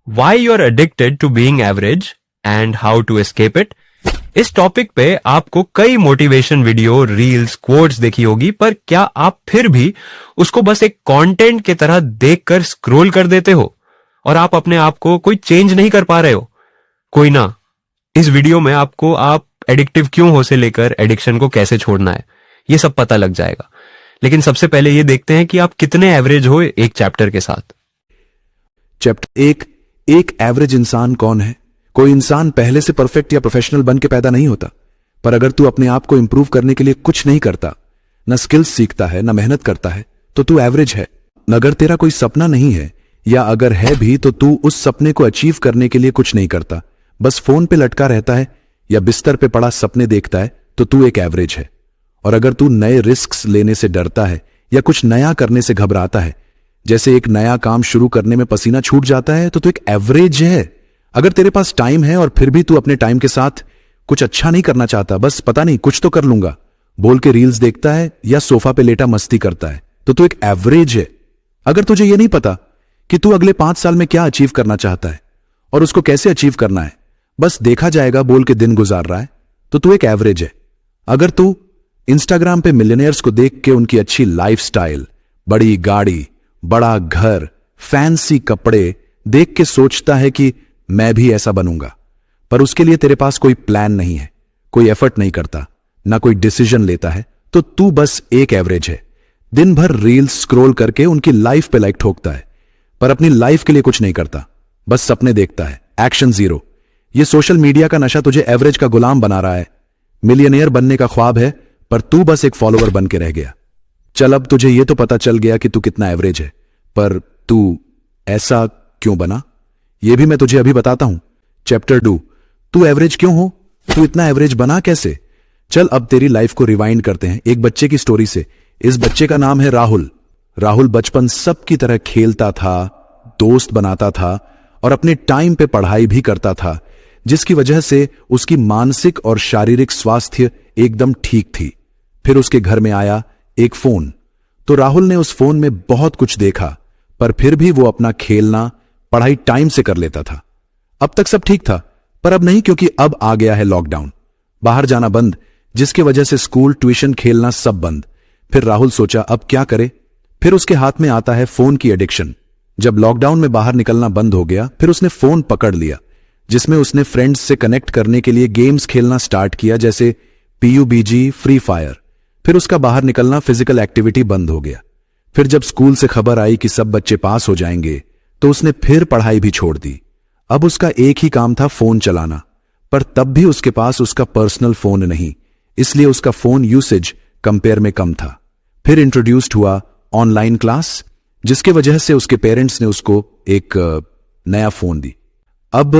Why you're addicted to being average and how to escape it। इस topic पे आपको कई मोटिवेशन वीडियो, रील्स, कोट्स देखी होगी, पर क्या आप फिर भी उसको बस एक कंटेंट की तरह देखकर स्क्रॉल कर देते हो और आप अपने आप को कोई चेंज नहीं कर पा रहे हो? कोई ना, इस वीडियो में आपको आप एडिक्टिव क्यों हो से लेकर एडिक्शन को कैसे छोड़ना है ये सब पता लग जाएगा। लेकिन सबसे पहले ये देखते हैं कि आप कितने एवरेज हो एक चैप्टर के साथ। चैप्टर एक एवरेज इंसान कौन है? कोई इंसान पहले से परफेक्ट या प्रोफेशनल बन के पैदा नहीं होता, पर अगर तू अपने आप को इंप्रूव करने के लिए कुछ नहीं करता, न स्किल्स सीखता है, न मेहनत करता है, तो तू एवरेज है। अगर तेरा कोई सपना नहीं है, या अगर है भी तो तू उस सपने को अचीव करने के लिए कुछ नहीं करता, बस फोन पे लटका रहता है या बिस्तर पे पड़ा सपने देखता है, तो तू एक एवरेज है। और अगर तू नए रिस्क्स लेने से डरता है या कुछ नया करने से घबराता है, जैसे एक नया काम शुरू करने में पसीना छूट जाता है, तो तू एक एवरेज है। अगर तेरे पास टाइम है और फिर भी तू अपने टाइम के साथ कुछ अच्छा नहीं करना चाहता, बस पता नहीं कुछ तो कर लूंगा बोल के रील्स देखता है या सोफा पे लेटा मस्ती करता है, तो तू एक एवरेज है। अगर तुझे यह नहीं पता कि तू अगले 5 साल में क्या अचीव करना चाहता है और उसको कैसे अचीव करना है, बस देखा जाएगा बोल के दिन गुजार रहा है, तो तू एक एवरेज है। अगर तू इंस्टाग्राम पे मिलियनेयर्स को देख के उनकी अच्छी लाइफस्टाइल, बड़ी गाड़ी, बड़ा घर, फैंसी कपड़े देख के सोचता है कि मैं भी ऐसा बनूंगा, पर उसके लिए तेरे पास कोई प्लान नहीं है, कोई एफर्ट नहीं करता, ना कोई डिसीजन लेता है, तो तू बस एक एवरेज है। दिन भर रील्स स्क्रॉल करके उनकी लाइफ पे लाइक ठोकता है, पर अपनी लाइफ के लिए कुछ नहीं करता, बस सपने देखता है, एक्शन जीरो। ये सोशल मीडिया का नशा तुझे एवरेज का गुलाम बना रहा है। मिलियनेयर बनने का ख्वाब है, पर तू बस एक फॉलोअर बन के रह गया। चल, अब तुझे यह तो पता चल गया कि तू कितना एवरेज है, पर तू ऐसा क्यों बना, यह भी मैं तुझे अभी बताता हूं। चैप्टर 2, तू एवरेज क्यों हो, तू इतना एवरेज बना कैसे? चल, अब तेरी लाइफ को रिवाइंड करते हैं एक बच्चे की स्टोरी से। इस बच्चे का नाम है राहुल। राहुल बचपन सबकी तरह खेलता था, दोस्त बनाता था और अपने टाइम पे पढ़ाई भी करता था, जिसकी वजह से उसकी मानसिक और शारीरिक स्वास्थ्य एकदम ठीक थी। फिर उसके घर में आया एक फोन, तो राहुल ने उस फोन में बहुत कुछ देखा, पर फिर भी वो अपना खेलना, पढ़ाई टाइम से कर लेता था। अब तक सब ठीक था, पर अब नहीं, क्योंकि अब आ गया है लॉकडाउन। बाहर जाना बंद, जिसकी वजह से स्कूल, ट्यूशन, खेलना सब बंद। फिर राहुल सोचा अब क्या करे। फिर उसके हाथ में आता है फोन की एडिक्शन। जब लॉकडाउन में बाहर निकलना बंद हो गया, फिर उसने फोन पकड़ लिया, जिसमें उसने फ्रेंड्स से कनेक्ट करने के लिए गेम्स खेलना स्टार्ट किया, जैसे PUBG, फ्री फायर। फिर उसका बाहर निकलना, फिजिकल एक्टिविटी बंद हो गया। फिर जब स्कूल से खबर आई कि सब बच्चे पास हो जाएंगे, तो उसने फिर पढ़ाई भी छोड़ दी। अब उसका एक ही काम था, फोन चलाना, पर तब भी उसके पास उसका पर्सनल फोन नहीं, इसलिए उसका फोन यूसेज कंपेयर में कम था। फिर इंट्रोड्यूस्ड हुआ ऑनलाइन क्लास, जिसके वजह से उसके पेरेंट्स ने उसको एक नया फोन दी। अब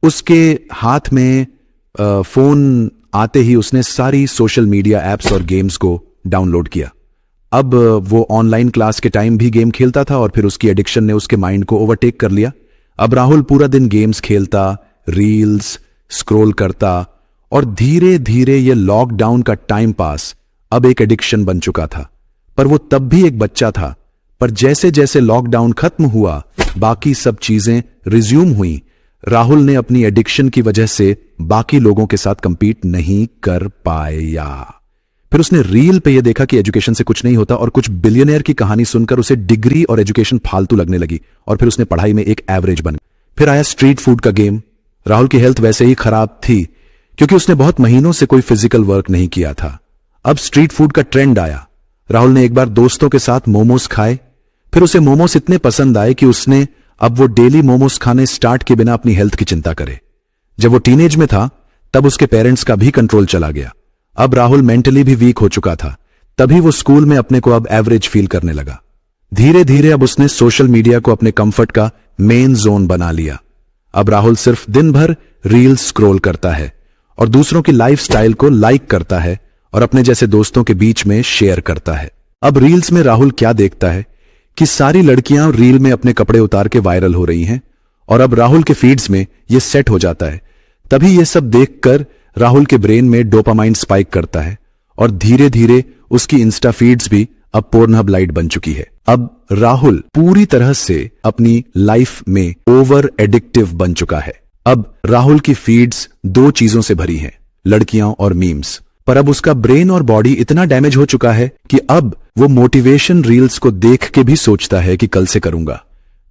उसके हाथ में फोन आते ही उसने सारी सोशल मीडिया एप्स और गेम्स को डाउनलोड किया। अब वो ऑनलाइन क्लास के टाइम भी गेम खेलता था और फिर उसकी एडिक्शन ने उसके माइंड को ओवरटेक कर लिया। अब राहुल पूरा दिन गेम्स खेलता, रील्स स्क्रॉल करता और धीरे धीरे ये लॉकडाउन का टाइम पास अब एक एडिक्शन बन चुका था। पर वो तब भी एक बच्चा था, पर जैसे जैसे लॉकडाउन खत्म हुआ, बाकी सब चीजें रिज्यूम हुई। राहुल ने अपनी एडिक्शन की वजह से बाकी लोगों के साथ कंपीट नहीं कर पाया। फिर उसने रील पे यह देखा कि एजुकेशन से कुछ नहीं होता और कुछ बिलियनियर की कहानी सुनकर उसे डिग्री और एजुकेशन फालतू लगने लगी और फिर उसने पढ़ाई में एक एवरेज बन। फिर आया स्ट्रीट फूड का गेम। राहुल की हेल्थ वैसे ही खराब थी, क्योंकि उसने बहुत महीनों से कोई फिजिकल वर्क नहीं किया था। अब स्ट्रीट फूड का ट्रेंड आया। राहुल ने एक बार दोस्तों के साथ मोमोज खाए। फिर उसे मोमोज इतने पसंद आए कि उसने अब वो डेली मोमोज खाने स्टार्ट के बिना अपनी हेल्थ की चिंता करे। जब वो टीनेज में था, तब उसके पेरेंट्स का भी कंट्रोल चला गया। अब राहुल मेंटली भी वीक हो चुका था, तभी वो स्कूल में अपने को अब एवरेज फील करने लगा। धीरे धीरे अब उसने सोशल मीडिया को अपने कंफर्ट का मेन जोन बना लिया। अब राहुल सिर्फ दिन भर रील्स स्क्रॉल करता है और दूसरों की लाइफस्टाइल को लाइक करता है और अपने जैसे दोस्तों के बीच में शेयर करता है। अब रील्स में राहुल क्या देखता है कि सारी लड़कियां रील में अपने कपड़े उतार के वायरल हो रही हैं, और अब राहुल के फीड्स में यह सेट हो जाता है। तभी यह सब देखकर राहुल के ब्रेन में डोपामाइन स्पाइक करता है और धीरे धीरे उसकी इंस्टा फीड्स भी अब पोर्नहब लाइट बन चुकी है। अब राहुल पूरी तरह से अपनी लाइफ में ओवर एडिक्टिव बन चुका है। अब राहुल की फीड्स दो चीजों से भरी हैं, लड़कियां और मीम्स। पर अब उसका ब्रेन और बॉडी इतना डैमेज हो चुका है कि अब वो मोटिवेशन रील्स को देख के भी सोचता है कि कल से करूंगा।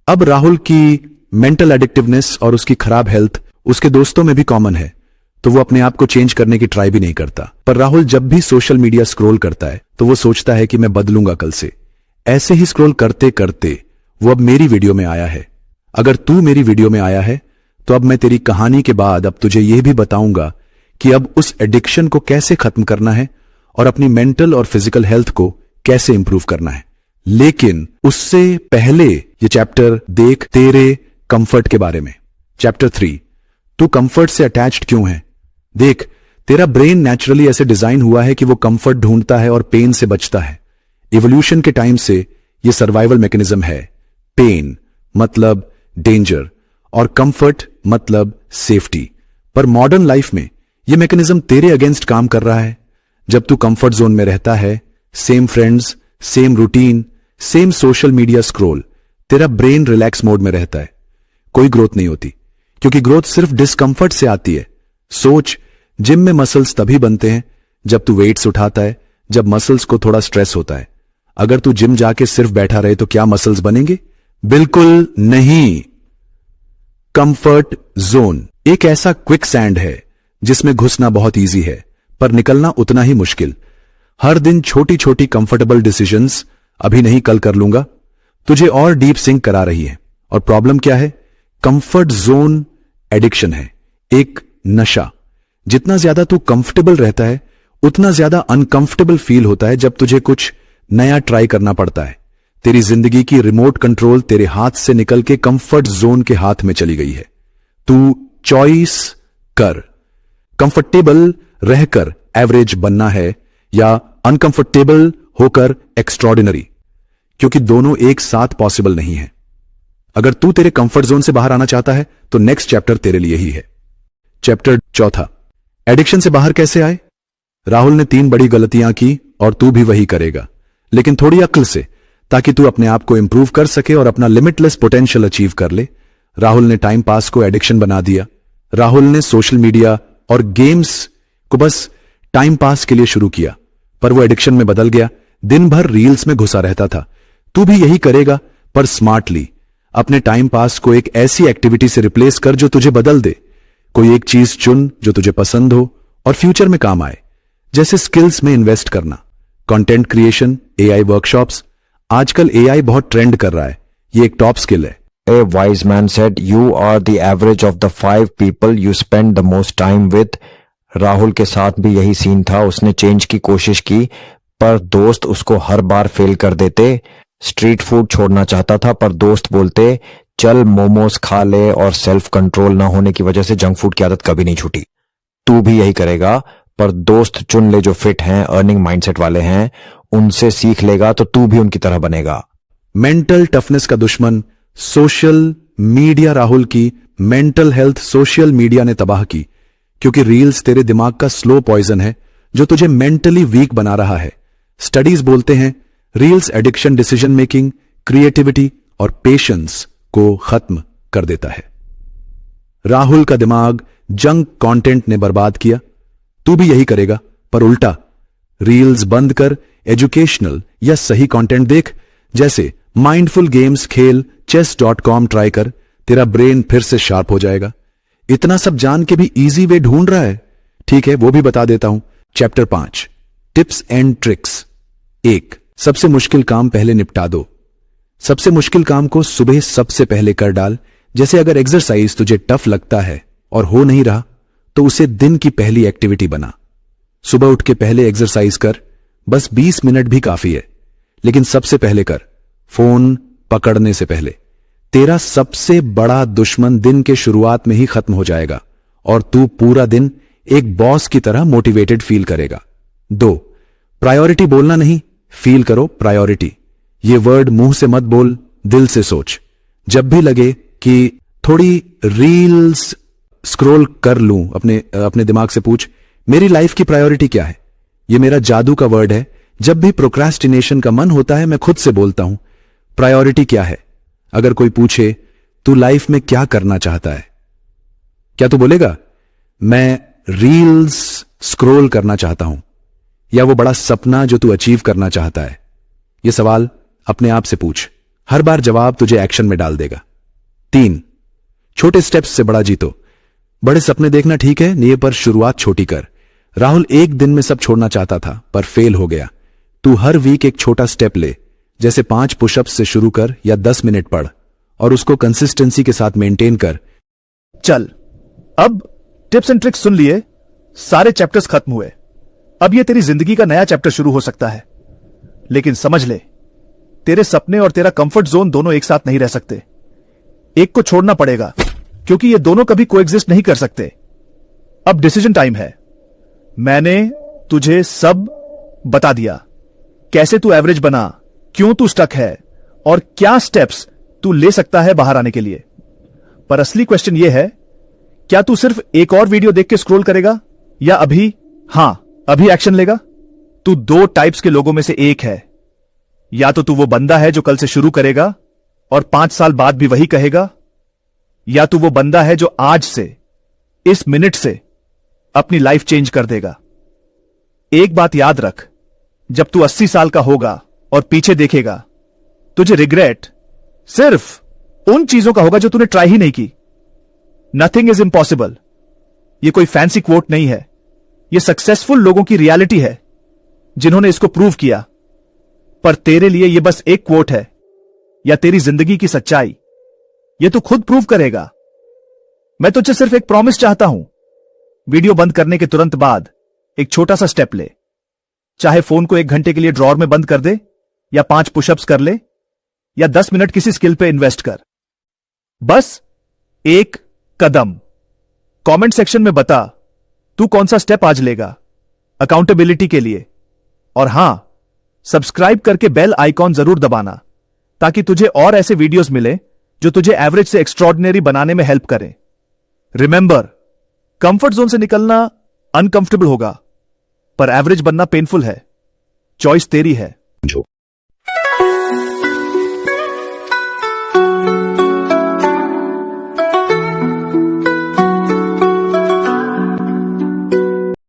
अब राहुल की मेंटल एडिक्टिवनेस और उसकी खराब हेल्थ उसके दोस्तों में भी कॉमन है, तो वो अपने आप को चेंज करने की ट्राई भी नहीं करता। पर राहुल जब भी सोशल मीडिया स्क्रॉल करता है तो वो सोचता है कि मैं बदलूंगा कल से। ऐसे ही स्क्रॉल करते करते वो अब मेरी वीडियो में आया है। अगर तू मेरी वीडियो में आया है तो अब मैं तेरी कहानी के बाद अब तुझे यह भी बताऊंगा कि अब उस एडिक्शन को कैसे खत्म करना है और अपनी मेंटल और फिजिकल हेल्थ को कैसे इंप्रूव करना है। लेकिन उससे पहले ये चैप्टर देख तेरे कंफर्ट के बारे में। चैप्टर 3, तू कंफर्ट से अटैच्ड क्यों है। देख, तेरा ब्रेन नेचुरली ऐसे डिजाइन हुआ है कि वो कंफर्ट ढूंढता है और पेन से बचता है। इवोल्यूशन के टाइम से ये सर्वाइवल मैकेनिज्म है। पेन मतलब डेंजर और कंफर्ट मतलब सेफ्टी। पर मॉडर्न लाइफ में ये मैकेनिज्म तेरे अगेंस्ट काम कर रहा है। जब तू कंफर्ट जोन में रहता है, same friends, same routine, same social media scroll, तेरा ब्रेन रिलैक्स मोड में रहता है। कोई ग्रोथ नहीं होती, क्योंकि ग्रोथ सिर्फ डिस्कंफर्ट से आती है। सोच, जिम में मसल्स तभी बनते हैं जब तू वेट्स उठाता है, जब मसल्स को थोड़ा स्ट्रेस होता है। अगर तू जिम जाके सिर्फ बैठा रहे तो क्या मसल्स बनेंगे? बिल्कुल नहीं। कंफर्ट जोन एक ऐसा क्विक सैंड है जिसमें घुसना बहुत इजी है, पर निकलना उतना ही मुश्किल। हर दिन छोटी छोटी कंफर्टेबल डिसीजंस, अभी नहीं कल कर लूंगा, तुझे और डीप सिंक करा रही है। और प्रॉब्लम क्या है? कंफर्ट जोन एडिक्शन है, एक नशा। जितना ज्यादा तू कंफर्टेबल रहता है उतना ज्यादा अनकंफर्टेबल फील होता है जब तुझे कुछ नया ट्राई करना पड़ता है। तेरी जिंदगी की रिमोट कंट्रोल तेरे हाथ से निकल के कंफर्ट जोन के हाथ में चली गई है। तू चॉइस कर, कंफर्टेबल रहकर एवरेज बनना है या अनकंफर्टेबल होकर एक्स्ट्रॉर्डिनरी, क्योंकि दोनों एक साथ पॉसिबल नहीं है। अगर तू तेरे कंफर्ट जोन से बाहर आना चाहता है तो नेक्स्ट चैप्टर तेरे लिए ही है। चैप्टर 4, एडिक्शन से बाहर कैसे आए। राहुल ने 3 बड़ी गलतियां की और तू भी वही करेगा, लेकिन थोड़ी अक्ल से, ताकि तू अपने आप को इंप्रूव कर सके और अपना लिमिटलेस पोटेंशियल अचीव कर ले। राहुल ने टाइम पास को एडिक्शन बना दिया। राहुल ने सोशल मीडिया और गेम्स को बस टाइम पास के लिए शुरू किया, पर वो एडिक्शन में बदल गया। दिन भर रील्स में घुसा रहता था। तू भी यही करेगा, पर स्मार्टली। अपने टाइम पास को एक ऐसी एक्टिविटी से रिप्लेस कर जो तुझे बदल दे। कोई एक चीज चुन जो तुझे पसंद हो और फ्यूचर में काम आए, जैसे स्किल्स में इन्वेस्ट करना, कंटेंट क्रिएशन, एआई वर्कशॉप्स। आजकल एआई बहुत ट्रेंड कर रहा है, ये एक टॉप स्किल है। A wise man said, "You are the average of the 5 people you spend the most time with." Rahul के साथ भी यही सीन था। उसने चेंज की कोशिश की, पर दोस्त उसको हर बार फेल कर देते। स्ट्रीट फूड छोड़ना चाहता था, पर दोस्त बोलते चल मोमोज खा ले, और सेल्फ कंट्रोल ना होने की वजह से जंक फूड की आदत कभी नहीं छूटी। तू भी यही करेगा, पर दोस्त चुन ले जो फिट हैं, अर्निंग माइंडसेट वाले हैं, उनसे सीख लेगा तो तू भी उनकी तरह बनेगा। मेंटल टफनेस का दुश्मन सोशल मीडिया। राहुल की मेंटल हेल्थ सोशल मीडिया ने तबाह की, क्योंकि रील्स तेरे दिमाग का स्लो पॉइजन है जो तुझे मेंटली वीक बना रहा है। स्टडीज बोलते हैं reels addiction, decision making, creativity और पेशेंस को खत्म कर देता है। राहुल का दिमाग जंक कंटेंट ने बर्बाद किया। तू भी यही करेगा, पर उल्टा। रील्स बंद कर, एजुकेशनल या सही कंटेंट देख, जैसे माइंडफुल गेम्स खेल, chess.com ट्राई कर। तेरा ब्रेन फिर से शार्प हो जाएगा। इतना सब जान के भी इजी वे ढूंढ रहा है? ठीक है, वो भी बता देता हूं। Chapter 5, tips and tricks. 1, सबसे मुश्किल काम पहले निपटा दो। सबसे मुश्किल काम को सुबह सबसे पहले कर डाल। जैसे अगर एक्सरसाइज तुझे टफ लगता है और हो नहीं रहा, तो उसे दिन की पहली एक्टिविटी बना। सुबह उठ के पहले एक्सरसाइज कर, बस 20 मिनट भी काफी है, लेकिन सबसे पहले कर, फोन पकड़ने से पहले। तेरा सबसे बड़ा दुश्मन दिन के शुरुआत में ही खत्म हो जाएगा और तू पूरा दिन एक बॉस की तरह मोटिवेटेड फील करेगा। 2, प्रायोरिटी बोलना नहीं, फील करो प्रायोरिटी। ये वर्ड मुंह से मत बोल, दिल से सोच। जब भी लगे कि थोड़ी रील्स स्क्रॉल कर लूं, अपने दिमाग से पूछ, मेरी लाइफ की प्रायोरिटी क्या है? ये मेरा जादू का वर्ड है जब भी प्रोक्रास्टिनेशन का मन होता है मैं खुद से बोलता हूं, प्रायोरिटी क्या है? अगर कोई पूछे तू लाइफ में क्या करना चाहता है, क्या तू बोलेगा मैं रील्स स्क्रॉल करना चाहता हूं, या वो बड़ा सपना जो तू अचीव करना चाहता है? ये सवाल अपने आप से पूछ, हर बार जवाब तुझे एक्शन में डाल देगा। 3, छोटे स्टेप्स से बड़ा जीतो। बड़े सपने देखना ठीक है, नहीं, पर शुरुआत छोटी कर। राहुल एक दिन में सब छोड़ना चाहता था पर फेल हो गया। तू हर वीक एक छोटा स्टेप ले, जैसे 5 पुशअप्स से शुरू कर या 10 मिनट पढ़, और उसको कंसिस्टेंसी के साथ मेंटेन कर। चल, अब टिप्स एंड ट्रिक्स सुन लिए, सारे चैप्टर्स खत्म हुए। अब ये तेरी जिंदगी का नया चैप्टर शुरू हो सकता है। लेकिन समझ ले, तेरे सपने और तेरा कंफर्ट जोन दोनों एक साथ नहीं रह सकते। एक को छोड़ना पड़ेगा, क्योंकि ये दोनों कभी कोएग्जिस्ट नहीं कर सकते। अब डिसीजन टाइम है। मैंने तुझे सब बता दिया, कैसे तू एवरेज बना, क्यों तू स्टक है, और क्या स्टेप्स तू ले सकता है बाहर आने के लिए। पर असली क्वेश्चन यह है, क्या तू सिर्फ एक और वीडियो देख के स्क्रॉल करेगा, या अभी एक्शन लेगा? तू 2 टाइप्स के लोगों में से एक है। या तो तू वो बंदा है जो कल से शुरू करेगा और 5 साल बाद भी वही कहेगा, या तू वो बंदा है जो आज से, इस मिनट से अपनी लाइफ चेंज कर देगा। एक बात याद रख, जब तू 80 साल का होगा और पीछे देखेगा, तुझे रिग्रेट सिर्फ उन चीजों का होगा जो तूने ट्राई ही नहीं की। नथिंग इज इम्पॉसिबल, ये कोई फैंसी क्वोट नहीं है, ये सक्सेसफुल लोगों की रियलिटी है जिन्होंने इसको प्रूव किया। पर तेरे लिए ये बस एक क्वोट है या तेरी जिंदगी की सच्चाई, ये तू खुद प्रूव करेगा। मैं तुझे सिर्फ एक प्रॉमिस चाहता हूं, वीडियो बंद करने के तुरंत बाद एक छोटा सा स्टेप ले। चाहे फोन को 1 घंटे के लिए ड्रॉर में बंद कर दे, या 5 पुशअप्स कर ले, या 10 मिनट किसी स्किल पे इन्वेस्ट कर। बस एक कदम। कमेंट सेक्शन में बता तू कौन सा स्टेप आज लेगा अकाउंटेबिलिटी के लिए। और हां, सब्सक्राइब करके बेल आइकॉन जरूर दबाना, ताकि तुझे और ऐसे वीडियोस मिले जो तुझे एवरेज से एक्स्ट्रॉर्डिनरी बनाने में हेल्प करें। रिमेंबर, कंफर्ट जोन से निकलना अनकंफर्टेबल होगा, पर एवरेज बनना पेनफुल है। चॉइस तेरी है।